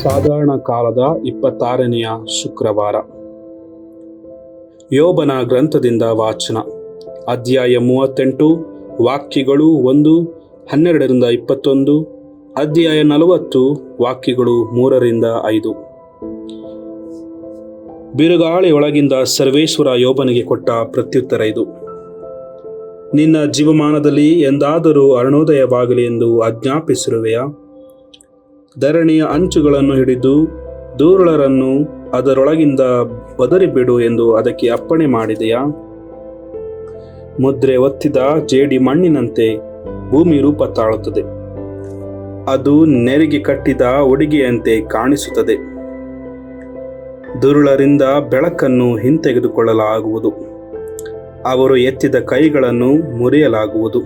ಸಾಧಾರಣ ಕಾಲದ 26ನೆಯ ಶುಕ್ರವಾರ. ಯೋಬನ ಗ್ರಂಥದಿಂದ ವಾಚನ. ಅಧ್ಯಾಯ 38, ವಾಕ್ಯಗಳು 1:12-21, ಅಧ್ಯಾಯ 40, ವಾಕ್ಯಗಳು 3-5. ಬಿರುಗಾಳಿ ಒಳಗಿಂದ ಸರ್ವೇಶ್ವರ ಯೋಬನಿಗೆ ಕೊಟ್ಟ ಪ್ರತ್ಯುತ್ತರ ಇದು. ನಿನ್ನ ಜೀವಮಾನದಲ್ಲಿ ಎಂದಾದರೂ ಅರುಣೋದಯವಾಗಲಿ ಎಂದು ಆಜ್ಞಾಪಿಸಿರುವೆಯಾ? ಧರಣಿಯ ಅಂಚುಗಳನ್ನು ಹಿಡಿದು ದುರುಳರನ್ನು ಅದರೊಳಗಿಂದ ಒದರಿಬಿಡು ಎಂದು ಅದಕ್ಕೆ ಅಪ್ಪಣೆ ಮಾಡಿದೆಯಾ? ಮುದ್ರೆ ಒತ್ತಿದ ಜೇಡಿ ಮಣ್ಣಿನಂತೆ ಭೂಮಿ ರೂಪ ತಾಳುತ್ತದೆ. ಅದು ನೆರಿಗೆ ಕಟ್ಟಿದ ಉಡುಗೆಯಂತೆ ಕಾಣಿಸುತ್ತದೆ. ದುರುಳರಿಂದ ಬೆಳಕನ್ನು ಹಿಂತೆಗೆದುಕೊಳ್ಳಲಾಗುವುದು. ಅವರು ಎತ್ತಿದ ಕೈಗಳನ್ನು ಮುರಿಯಲಾಗುವುದು.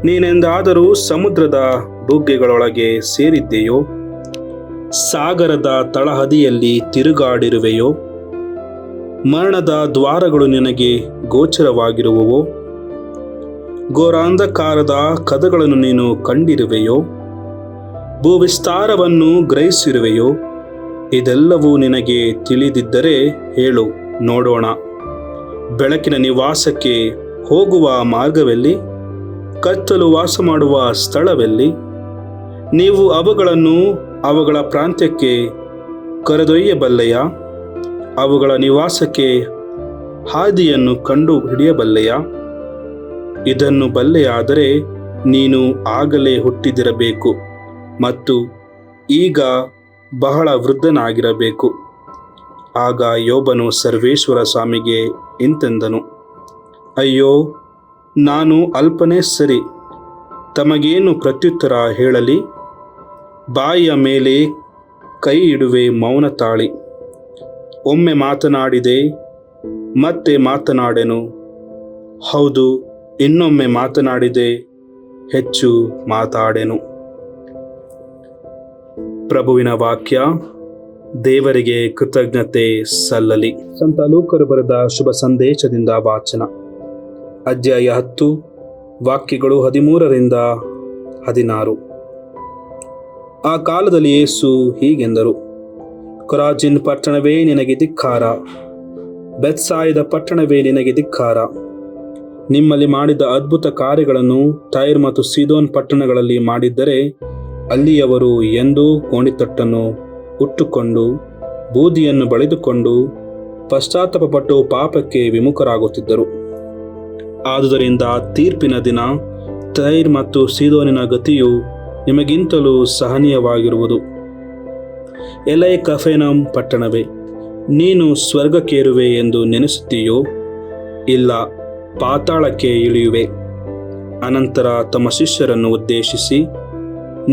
ನೀನೆಂದಾದರೂ ಸಮುದ್ರದ ಬುಗ್ಗೆಗಳೊಳಗೆ ಸೇರಿದ್ದೆಯೋ? ಸಾಗರದ ತಳಹದಿಯಲ್ಲಿ ತಿರುಗಾಡಿರುವೆಯೋ? ಮರಣದ ದ್ವಾರಗಳು ನಿನಗೆ ಗೋಚರವಾಗಿರುವವೋ? ಘೋರಾಂಧಕಾರದ ಕದಗಳನ್ನು ನೀನು ಕಂಡಿರುವೆಯೋ? ಭೂವಿಸ್ತಾರವನ್ನು ಗ್ರಹಿಸಿರುವೆಯೋ? ಇದೆಲ್ಲವೂ ನಿನಗೆ ತಿಳಿದಿದ್ದರೆ ಹೇಳು, ನೋಡೋಣ. ಬೆಳಕಿನ ನಿವಾಸಕ್ಕೆ ಹೋಗುವ ಮಾರ್ಗವೆಲ್ಲಿ? ಕತ್ತಲು ವಾಸ ಮಾಡುವ ಸ್ಥಳವೆಲ್ಲಿ? ನೀವು ಅವುಗಳನ್ನು ಅವುಗಳ ಪ್ರಾಂತ್ಯಕ್ಕೆ ಕರೆದೊಯ್ಯಬಲ್ಲೆಯಾ? ಅವುಗಳ ನಿವಾಸಕ್ಕೆ ಹಾದಿಯನ್ನು ಕಂಡು ಹಿಡಿಯಬಲ್ಲೆಯಾ? ಇದನ್ನು ಬಲ್ಲೆಯಾದರೆ ನೀನು ಆಗಲೇ ಹುಟ್ಟಿದಿರಬೇಕು ಮತ್ತು ಈಗ ಬಹಳ ವೃದ್ಧನಾಗಿರಬೇಕು. ಆಗ ಯೋಬನು ಸರ್ವೇಶ್ವರ ಸ್ವಾಮಿಗೆ ಇಂತೆಂದನು, ಅಯ್ಯೋ, ನಾನು ಅಲ್ಪನೇ ಸರಿ, ತಮಗೇನು ಪ್ರತ್ಯುತ್ತರ ಹೇಳಲಿ? ಬಾಯಿಯ ಮೇಲೆ ಕೈ ಇಡುವೆ, ಮೌನ ತಾಳಿ. ಒಮ್ಮೆ ಮಾತನಾಡಿದೆ, ಮತ್ತೆ ಮಾತನಾಡೆನು. ಹೌದು, ಇನ್ನೊಮ್ಮೆ ಮಾತನಾಡಿದೆ, ಹೆಚ್ಚು ಮಾತಾಡೆನು. ಪ್ರಭುವಿನ ವಾಕ್ಯ. ದೇವರಿಗೆ ಕೃತಜ್ಞತೆ ಸಲ್ಲಲಿ. ಸಂತ ಲೂಕರು ಬರೆದ ಶುಭ ಸಂದೇಶದಿಂದ ವಾಚನ. ಅಧ್ಯಾಯ 10, ವಾಕ್ಯಗಳು 13-16. ಆ ಕಾಲದಲ್ಲಿ ಯೇಸು ಹೀಗೆಂದರು, ಕೊರಾಜಿನ್ ಪಟ್ಟಣವೇ ನಿನಗೆ ಧಿಕ್ಕಾರ, ಬೆತ್ಸಾಯಿದ ಪಟ್ಟಣವೇ ನಿನಗೆ ಧಿಕ್ಕಾರ. ನಿಮ್ಮಲ್ಲಿ ಮಾಡಿದ ಅದ್ಭುತ ಕಾರ್ಯಗಳನ್ನು ಟೈರ್ ಮತ್ತು ಸೀದೋನ್ ಪಟ್ಟಣಗಳಲ್ಲಿ ಮಾಡಿದ್ದರೆ ಅಲ್ಲಿಯವರು ಎಂದೂ ಗೋಣಿತಟ್ಟನ್ನು ಉಟ್ಟುಕೊಂಡು ಬೂದಿಯನ್ನು ಬಳಿದುಕೊಂಡು ಪಶ್ಚಾತ್ತಾಪಪಟ್ಟು ಪಾಪಕ್ಕೆ ವಿಮುಖರಾಗುತ್ತಿದ್ದರು. ಆದುದರಿಂದ ತೀರ್ಪಿನ ದಿನ ಟೈರ್ ಮತ್ತು ಸೀದೋನಿನ ಗತಿಯು ನಿಮಗಿಂತಲೂ ಸಹನೀಯವಾಗಿರುವುದು. ಎಲೈ ಕಫೆನಮ್ ಪಟ್ಟಣವೇ, ನೀನು ಸ್ವರ್ಗಕ್ಕೇರುವೆ ಎಂದು ನೆನೆಸುತ್ತೀಯೋ? ಇಲ್ಲ, ಪಾತಾಳಕ್ಕೆ ಇಳಿಯುವೆ. ಅನಂತರ ತಮ್ಮ ಶಿಷ್ಯರನ್ನು ಉದ್ದೇಶಿಸಿ,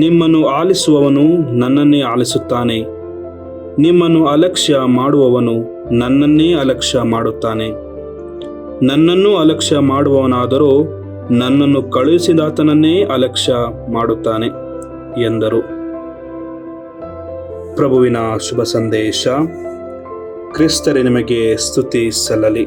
ನಿಮ್ಮನ್ನು ಆಲಿಸುವವನು ನನ್ನನ್ನೇ ಆಲಿಸುತ್ತಾನೆ, ನಿಮ್ಮನ್ನು ಅಲಕ್ಷ್ಯ ಮಾಡುವವನು ನನ್ನನ್ನೇ ಅಲಕ್ಷ್ಯ ಮಾಡುತ್ತಾನೆ. ನನ್ನನ್ನು ಅಲಕ್ಷ್ಯ ಮಾಡುವವನಾದರೂ ನನ್ನನ್ನು ಕಳುಹಿಸಿದಾತನನ್ನೇ ಅಲಕ್ಷ್ಯ ಮಾಡುತ್ತಾನೆ ಎಂದರು. ಪ್ರಭುವಿನ ಶುಭ ಸಂದೇಶ. ಕ್ರಿಸ್ತರೇ ನಿಮಗೆ ಸ್ತುತಿ ಸಲ್ಲಲಿ.